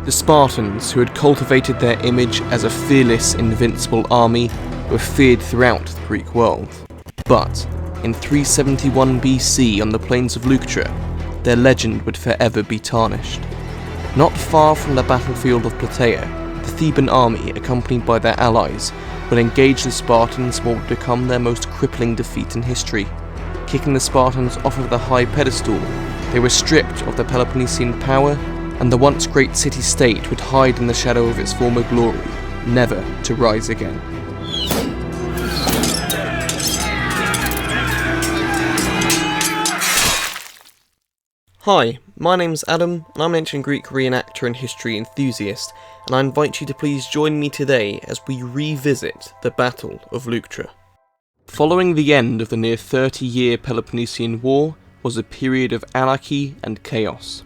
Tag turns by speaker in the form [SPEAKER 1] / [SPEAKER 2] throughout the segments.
[SPEAKER 1] The Spartans, who had cultivated their image as a fearless, invincible army, were feared throughout the Greek world. But, in 371 BC on the plains of Leuctra, their legend would forever be tarnished. Not far from the battlefield of Plataea, the Theban army, accompanied by their allies, would engage the Spartans in what would become their most crippling defeat in history. Kicking the Spartans off of the high pedestal, they were stripped of their Peloponnesian power, and the once great city-state would hide in the shadow of its former glory, never to rise again. Hi, my name's Adam, and I'm an ancient Greek reenactor and history enthusiast, and I invite you to please join me today as we revisit the Battle of Leuctra. Following the end of the near 30-year Peloponnesian War was a period of anarchy and chaos.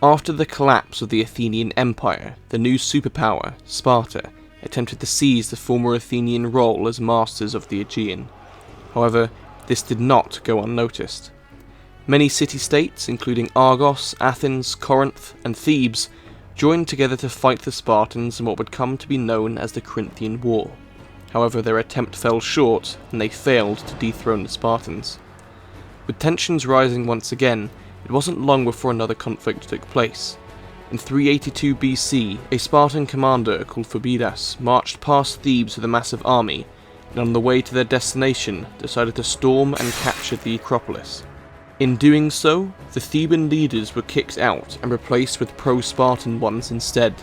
[SPEAKER 1] After the collapse of the Athenian Empire, the new superpower, Sparta, attempted to seize the former Athenian role as masters of the Aegean. However, this did not go unnoticed. Many city-states, including Argos, Athens, Corinth, and Thebes, joined together to fight the Spartans in what would come to be known as the Corinthian War. However, their attempt fell short, and they failed to dethrone the Spartans. With tensions rising once again, it wasn't long before another conflict took place. In 382 BC, a Spartan commander called Phobedas marched past Thebes with a massive army, and on the way to their destination, decided to storm and capture the Acropolis. In doing so, the Theban leaders were kicked out and replaced with pro-Spartan ones instead.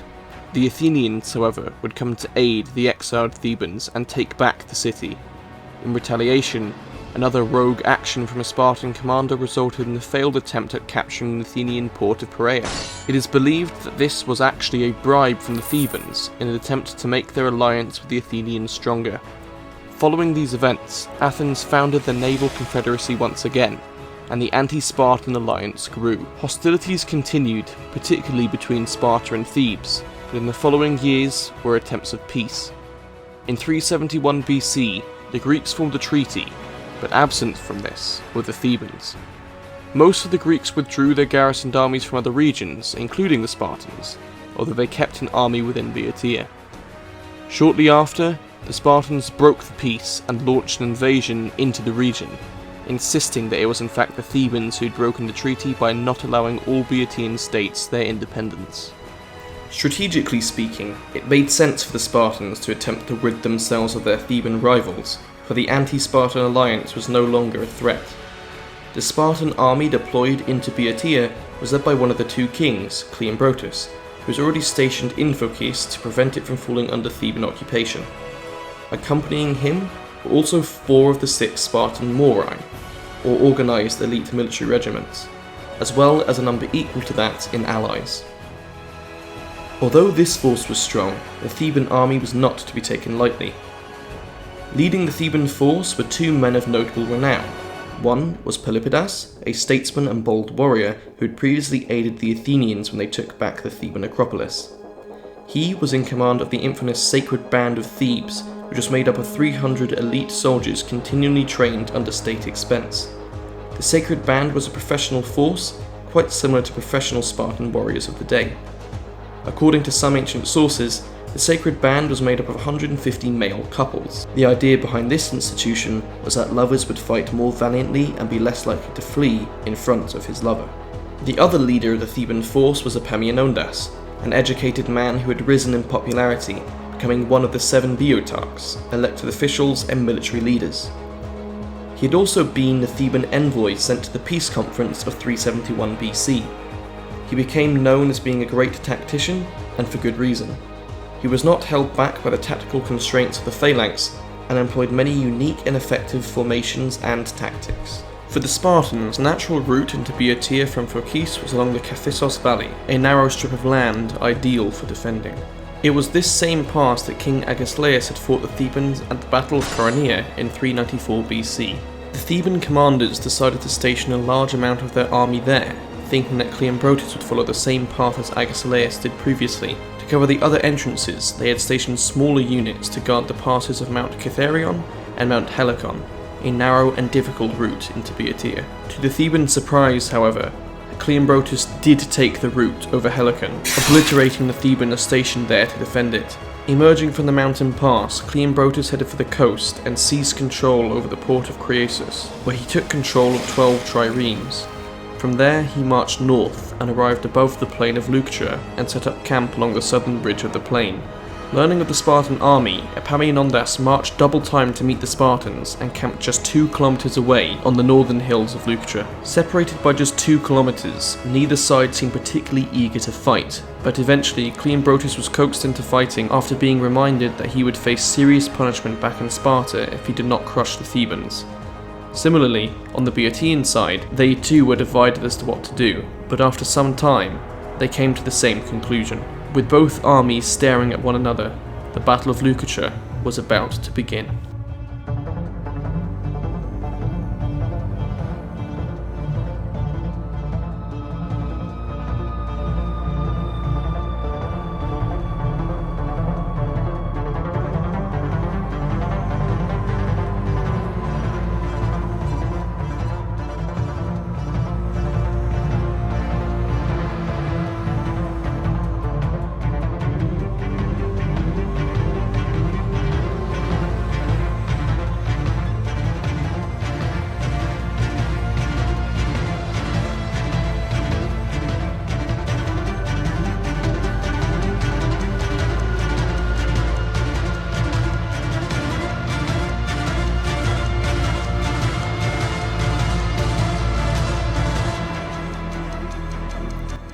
[SPEAKER 1] The Athenians, however, would come to aid the exiled Thebans and take back the city. In retaliation, another rogue action from a Spartan commander resulted in the failed attempt at capturing the Athenian port of Piraeus. It is believed that this was actually a bribe from the Thebans in an attempt to make their alliance with the Athenians stronger. Following these events, Athens founded the naval confederacy once again, and the anti-Spartan alliance grew. Hostilities continued, particularly between Sparta and Thebes, but in the following years were attempts of peace. In 371 BC, the Greeks formed a treaty, but absent from this were the Thebans. Most of the Greeks withdrew their garrisoned armies from other regions, including the Spartans, although they kept an army within Boeotia. Shortly after, the Spartans broke the peace and launched an invasion into the region, insisting that it was in fact the Thebans who had broken the treaty by not allowing all Boeotian states their independence. Strategically speaking, it made sense for the Spartans to attempt to rid themselves of their Theban rivals, for the anti-Spartan alliance was no longer a threat. The Spartan army deployed into Boeotia was led by one of the two kings, Cleombrotus, who was already stationed in Phocis to prevent it from falling under Theban occupation. Accompanying him were also 4 of the 6 Spartan Morai, or organised elite military regiments, as well as a number equal to that in allies. Although this force was strong, the Theban army was not to be taken lightly. Leading the Theban force were 2 men of notable renown. One was Pelopidas, a statesman and bold warrior who had previously aided the Athenians when they took back the Theban Acropolis. He was in command of the infamous Sacred Band of Thebes, which was made up of 300 elite soldiers continually trained under state expense. The Sacred Band was a professional force, quite similar to professional Spartan warriors of the day. According to some ancient sources, the Sacred Band was made up of 150 male couples. The idea behind this institution was that lovers would fight more valiantly and be less likely to flee in front of his lover. The other leader of the Theban force was Epaminondas, an educated man who had risen in popularity, becoming one of the 7 Boeotarchs, elected officials and military leaders. He had also been the Theban envoy sent to the peace conference of 371 BC. He became known as being a great tactician, and for good reason. He was not held back by the tactical constraints of the phalanx, and employed many unique and effective formations and tactics. For the Spartans, the natural route into Boeotia from Phocis was along the Kaphisos Valley, a narrow strip of land ideal for defending. It was this same pass that King Agesilaus had fought the Thebans at the Battle of Coronea in 394 BC. The Theban commanders decided to station a large amount of their army there, thinking that Cleombrotus would follow the same path as Agesilaus did previously. To cover the other entrances, they had stationed smaller units to guard the passes of Mount Kitharion and Mount Helicon, a narrow and difficult route into Boeotia. To the Theban surprise, however, Cleombrotus did take the route over Helicon, obliterating the Thebans stationed there to defend it. Emerging from the mountain pass, Cleombrotus headed for the coast and seized control over the port of Creusus, where he took control of 12 triremes. From there, he marched north and arrived above the plain of Leuctra and set up camp along the southern bridge of the plain. Learning of the Spartan army, Epaminondas marched double time to meet the Spartans and camped just 2 kilometers away on the northern hills of Leuctra. Separated by just 2 kilometers, neither side seemed particularly eager to fight, but eventually Cleombrotus was coaxed into fighting after being reminded that he would face serious punishment back in Sparta if he did not crush the Thebans. Similarly, on the Boeotian side, they too were divided as to what to do, but after some time, they came to the same conclusion. With both armies staring at one another, the Battle of Leuctra was about to begin.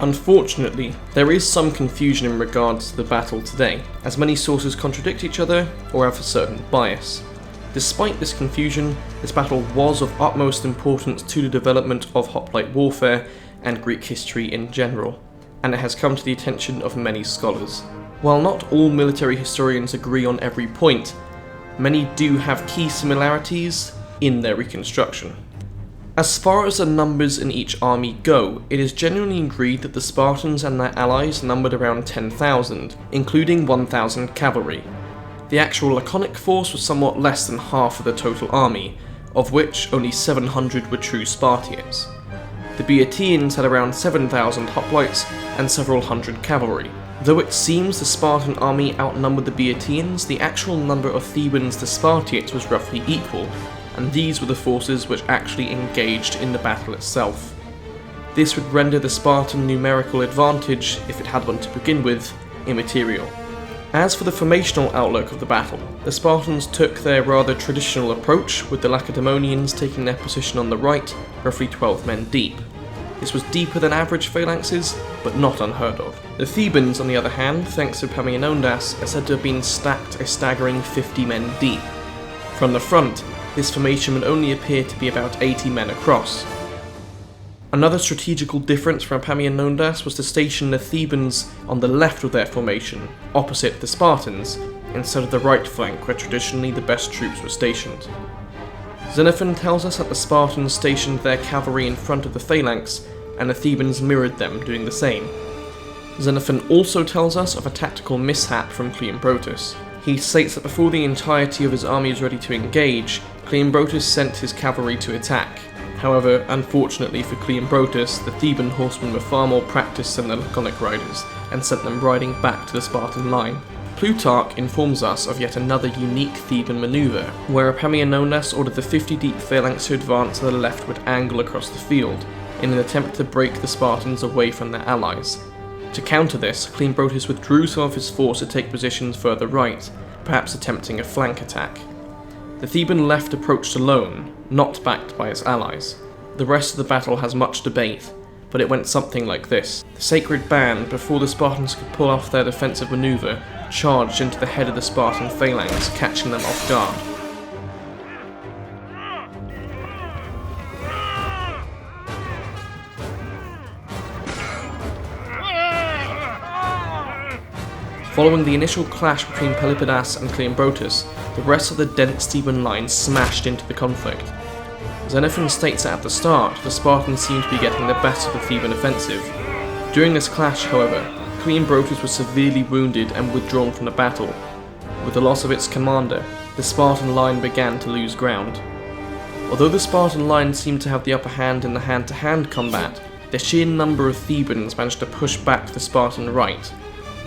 [SPEAKER 1] Unfortunately, there is some confusion in regards to the battle today, as many sources contradict each other or have a certain bias. Despite this confusion, this battle was of utmost importance to the development of hoplite warfare and Greek history in general, and it has come to the attention of many scholars. While not all military historians agree on every point, many do have key similarities in their reconstruction. As far as the numbers in each army go, it is generally agreed that the Spartans and their allies numbered around 10,000, including 1,000 cavalry. The actual Laconic force was somewhat less than half of the total army, of which only 700 were true Spartians. The Boeotians had around 7,000 hoplites and several hundred cavalry. Though it seems the Spartan army outnumbered the Boeotians, the actual number of Thebans to Spartiates was roughly equal, and these were the forces which actually engaged in the battle itself. This would render the Spartan numerical advantage, if it had one to begin with, immaterial. As for the formational outlook of the battle, the Spartans took their rather traditional approach, with the Lacedaemonians taking their position on the right, roughly 12 men deep. This was deeper than average phalanxes, but not unheard of. The Thebans, on the other hand, thanks to Epaminondas, are said to have been stacked a staggering 50 men deep. From the front, this formation would only appear to be about 80 men across. Another strategical difference from Epaminondas was to station the Thebans on the left of their formation, opposite the Spartans, instead of the right flank where traditionally the best troops were stationed. Xenophon tells us that the Spartans stationed their cavalry in front of the phalanx, and the Thebans mirrored them, doing the same. Xenophon also tells us of a tactical mishap from Cleombrotus. He states that before the entirety of his army was ready to engage, Cleombrotus sent his cavalry to attack. However, unfortunately for Cleombrotus, the Theban horsemen were far more practiced than the Laconic riders, and sent them riding back to the Spartan line. Plutarch informs us of yet another unique Theban maneuver, where Epaminondas ordered the 50-deep phalanx to advance to the left with angle across the field, in an attempt to break the Spartans away from their allies. To counter this, Cleombrotus withdrew some of his force to take positions further right, perhaps attempting a flank attack. The Theban left approached alone, not backed by his allies. The rest of the battle has much debate, but it went something like this. The sacred band, before the Spartans could pull off their defensive maneuver, charged into the head of the Spartan phalanx, catching them off guard. Following the initial clash between Pelopidas and Cleombrotus, the rest of the dense Theban line smashed into the conflict. Xenophon states that at the start, the Spartans seemed to be getting the best of the Theban offensive. During this clash, however, Cleombrotus was severely wounded and withdrawn from the battle. With the loss of its commander, the Spartan line began to lose ground. Although the Spartan line seemed to have the upper hand in the hand-to-hand combat, the sheer number of Thebans managed to push back the Spartan right.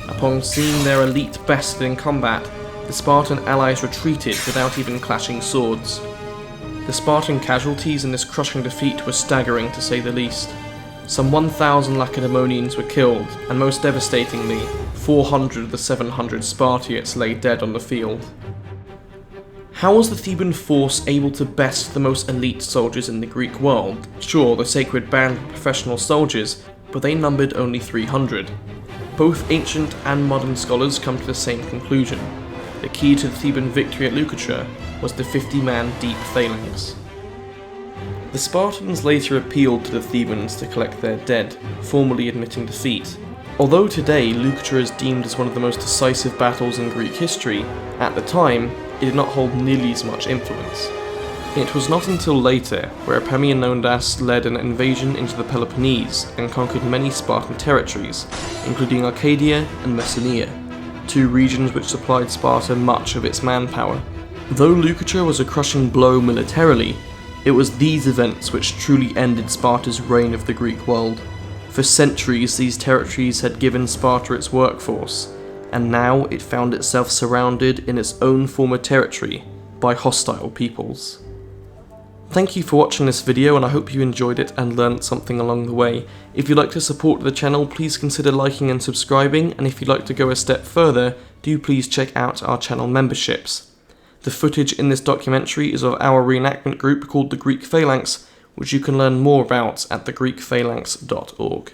[SPEAKER 1] Upon seeing their elite bested in combat, the Spartan allies retreated without even clashing swords. The Spartan casualties in this crushing defeat were staggering to say the least. Some 1,000 Lacedaemonians were killed, and most devastatingly, 400 of the 700 Spartiates lay dead on the field. How was the Theban force able to best the most elite soldiers in the Greek world? Sure, the sacred band were professional soldiers, but they numbered only 300. Both ancient and modern scholars come to the same conclusion. The key to the Theban victory at Leuctra was the 50-man deep phalanx. The Spartans later appealed to the Thebans to collect their dead, formally admitting defeat. Although today Leuctra is deemed as one of the most decisive battles in Greek history, at the time it did not hold nearly as much influence. It was not until later where Epaminondas led an invasion into the Peloponnese and conquered many Spartan territories, including Arcadia and Messenia, two regions which supplied Sparta much of its manpower. Though Leuctra was a crushing blow militarily, it was these events which truly ended Sparta's reign of the Greek world. For centuries these territories had given Sparta its workforce, and now it found itself surrounded in its own former territory by hostile peoples. Thank you for watching this video, and I hope you enjoyed it and learned something along the way. If you'd like to support the channel, please consider liking and subscribing, and if you'd like to go a step further, do please check out our channel memberships. The footage in this documentary is of our reenactment group called the Greek Phalanx, which you can learn more about at thegreekphalanx.org.